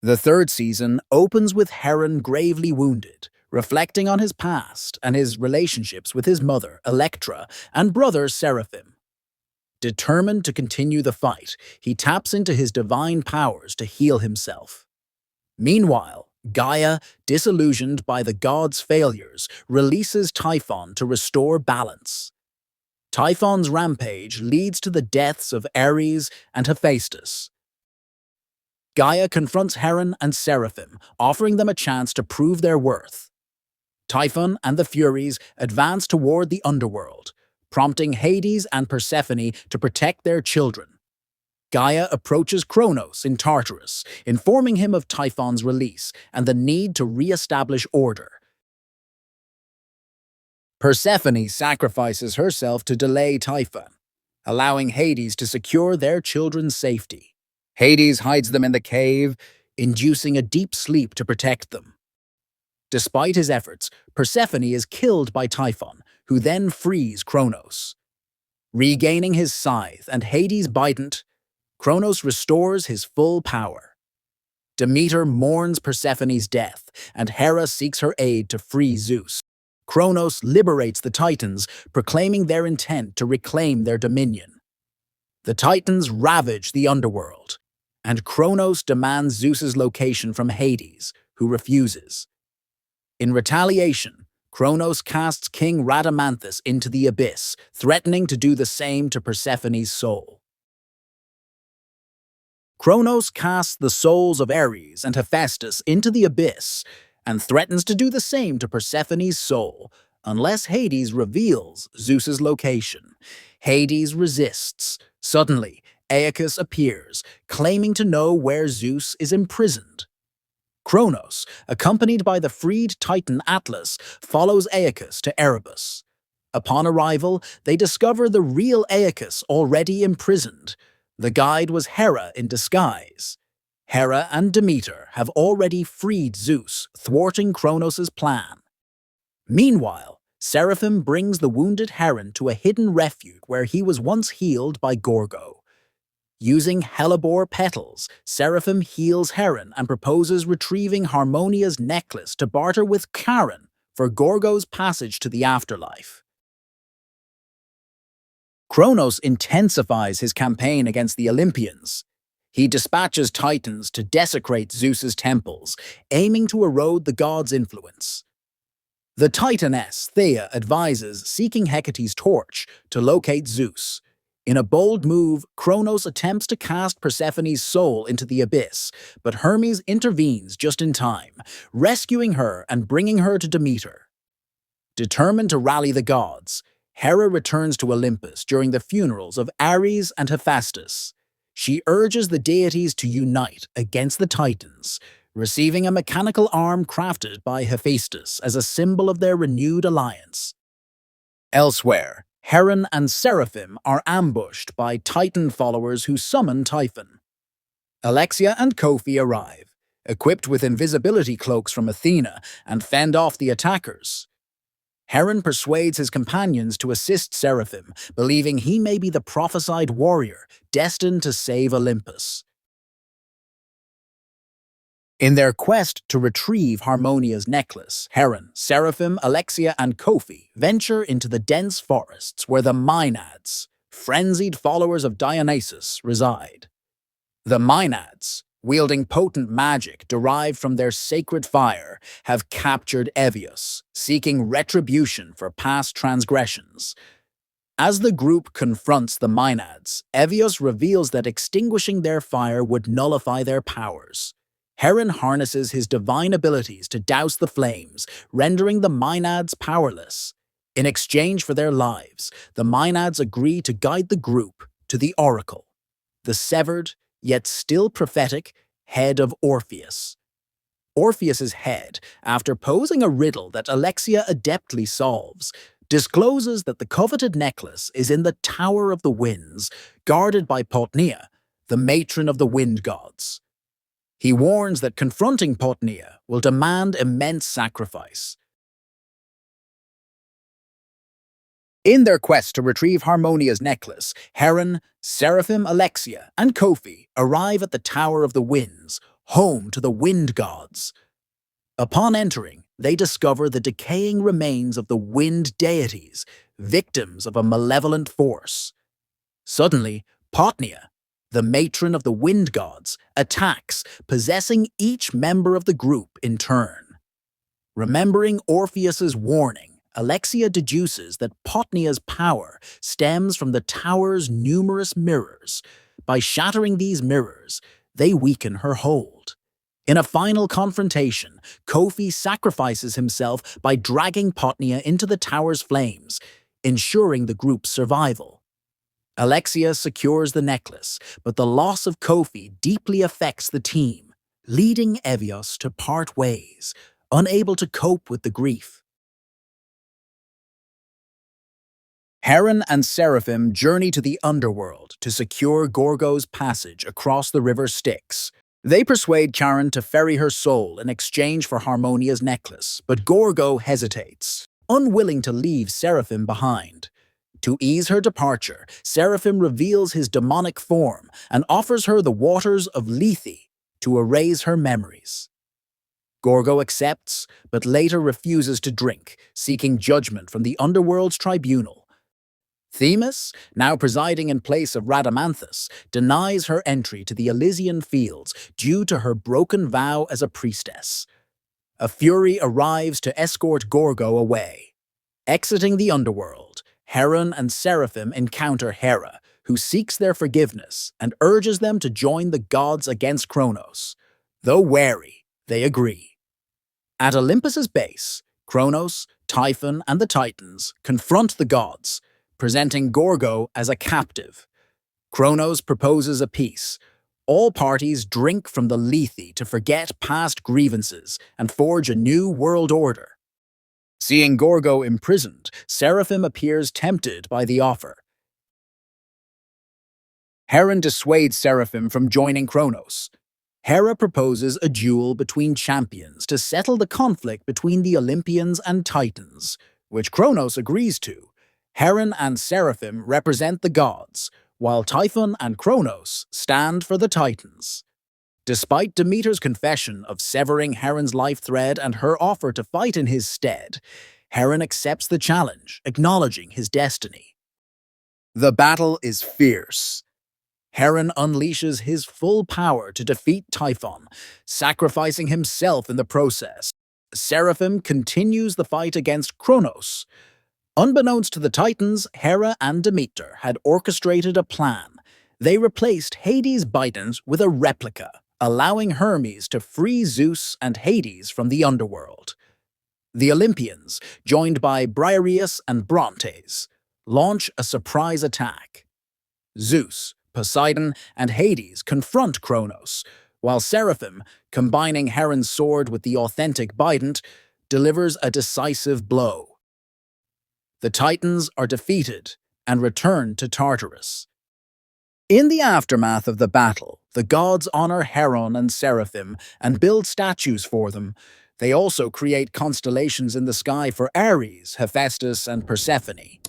The third season opens with Heron gravely wounded, reflecting on his past and his relationships with his mother, Electra, and brother, Seraphim. Determined to continue the fight, he taps into his divine powers to heal himself. Meanwhile, Gaia, disillusioned by the gods' failures, releases Typhon to restore balance. Typhon's rampage leads to the deaths of Ares and Hephaestus. Gaia confronts Heron and Seraphim, offering them a chance to prove their worth. Typhon and the Furies advance toward the underworld, prompting Hades and Persephone to protect their children. Gaia approaches Kronos in Tartarus, informing him of Typhon's release and the need to re-establish order. Persephone sacrifices herself to delay Typhon, allowing Hades to secure their children's safety. Hades hides them in the cave, inducing a deep sleep to protect them. Despite his efforts, Persephone is killed by Typhon, who then frees Kronos. Regaining his scythe and Hades' bident, Kronos restores his full power. Demeter mourns Persephone's death, and Hera seeks her aid to free Zeus. Kronos liberates the Titans, proclaiming their intent to reclaim their dominion. The Titans ravage the underworld, and Kronos demands Zeus's location from Hades, who refuses. In retaliation, Kronos casts King Rhadamanthus into the abyss, threatening to do the same to Persephone's soul. Kronos casts the souls of Ares and Hephaestus into the abyss and threatens to do the same to Persephone's soul unless Hades reveals Zeus's location. Hades resists. Suddenly, Aeacus appears, claiming to know where Zeus is imprisoned. Kronos, accompanied by the freed Titan Atlas, follows Aeacus to Erebus. Upon arrival, they discover the real Aeacus already imprisoned. The guide was Hera in disguise. Hera and Demeter have already freed Zeus, thwarting Kronos' plan. Meanwhile, Seraphim brings the wounded Heron to a hidden refuge where he was once healed by Gorgo. Using hellebore petals, Seraphim heals Heron and proposes retrieving Harmonia's necklace to barter with Charon for Gorgo's passage to the afterlife. Kronos intensifies his campaign against the Olympians. He dispatches Titans to desecrate Zeus's temples, aiming to erode the god's influence. The Titaness Thea advises seeking Hecate's torch to locate Zeus. In a bold move, Kronos attempts to cast Persephone's soul into the abyss, but Hermes intervenes just in time, rescuing her and bringing her to Demeter. Determined to rally the gods, Hera returns to Olympus during the funerals of Ares and Hephaestus. She urges the deities to unite against the Titans, receiving a mechanical arm crafted by Hephaestus as a symbol of their renewed alliance. Elsewhere, Heron and Seraphim are ambushed by Titan followers who summon Typhon. Alexia and Kofi arrive, equipped with invisibility cloaks from Athena, and fend off the attackers. Heron persuades his companions to assist Seraphim, believing he may be the prophesied warrior destined to save Olympus. In their quest to retrieve Harmonia's necklace, Heron, Seraphim, Alexia, and Kofi venture into the dense forests where the Maenads, frenzied followers of Dionysus, reside. The Maenads, wielding potent magic derived from their sacred fire, have captured Evios, seeking retribution for past transgressions. As the group confronts the Maenads, Evios reveals that extinguishing their fire would nullify their powers. Heron harnesses his divine abilities to douse the flames, rendering the Maenads powerless. In exchange for their lives, the Maenads agree to guide the group to the Oracle, the severed, yet still prophetic, head of Orpheus. Orpheus's head, after posing a riddle that Alexia adeptly solves, discloses that the coveted necklace is in the Tower of the Winds, guarded by Potnia, the matron of the wind gods. He warns that confronting Potnia will demand immense sacrifice. In their quest to retrieve Harmonia's necklace, Heron, Seraphim, Alexia, and Kofi arrive at the Tower of the Winds, home to the wind gods. Upon entering, they discover the decaying remains of the wind deities, victims of a malevolent force. Suddenly, Potnia, the matron of the wind gods, attacks, possessing each member of the group in turn. Remembering Orpheus's warning, Alexia deduces that Potnia's power stems from the tower's numerous mirrors. By shattering these mirrors, they weaken her hold. In a final confrontation, Kofi sacrifices himself by dragging Potnia into the tower's flames, ensuring the group's survival. Alexia secures the necklace, but the loss of Kofi deeply affects the team, leading Evios to part ways, unable to cope with the grief. Heron and Seraphim journey to the underworld to secure Gorgo's passage across the river Styx. They persuade Charon to ferry her soul in exchange for Harmonia's necklace, but Gorgo hesitates, unwilling to leave Seraphim behind. To ease her departure, Seraphim reveals his demonic form and offers her the waters of Lethe to erase her memories. Gorgo accepts, but later refuses to drink, seeking judgment from the underworld's tribunal. Themis, now presiding in place of Rhadamanthus, denies her entry to the Elysian fields due to her broken vow as a priestess. A Fury arrives to escort Gorgo away. Exiting the underworld, Heron and Seraphim encounter Hera, who seeks their forgiveness and urges them to join the gods against Kronos. Though wary, they agree. At Olympus's base, Kronos, Typhon, and the Titans confront the gods, presenting Gorgo as a captive. Kronos proposes a peace. All parties drink from the Lethe to forget past grievances and forge a new world order. Seeing Gorgo imprisoned, Seraphim appears tempted by the offer. Heron dissuades Seraphim from joining Kronos. Hera proposes a duel between champions to settle the conflict between the Olympians and Titans, which Kronos agrees to. Heron and Seraphim represent the gods, while Typhon and Kronos stand for the Titans. Despite Demeter's confession of severing Heron's life thread and her offer to fight in his stead, Heron accepts the challenge, acknowledging his destiny. The battle is fierce. Heron unleashes his full power to defeat Typhon, sacrificing himself in the process. Seraphim continues the fight against Kronos. Unbeknownst to the Titans, Hera and Demeter had orchestrated a plan. They replaced Hades' Bidens with a replica, allowing Hermes to free Zeus and Hades from the underworld. The Olympians, joined by Briareus and Brontes, launch a surprise attack. Zeus, Poseidon, and Hades confront Kronos, while Seraphim, combining Heron's sword with the authentic Bident, delivers a decisive blow. The Titans are defeated and return to Tartarus. In the aftermath of the battle, the gods honor Heron and Seraphim and build statues for them. They also create constellations in the sky for Ares, Hephaestus, and Persephone.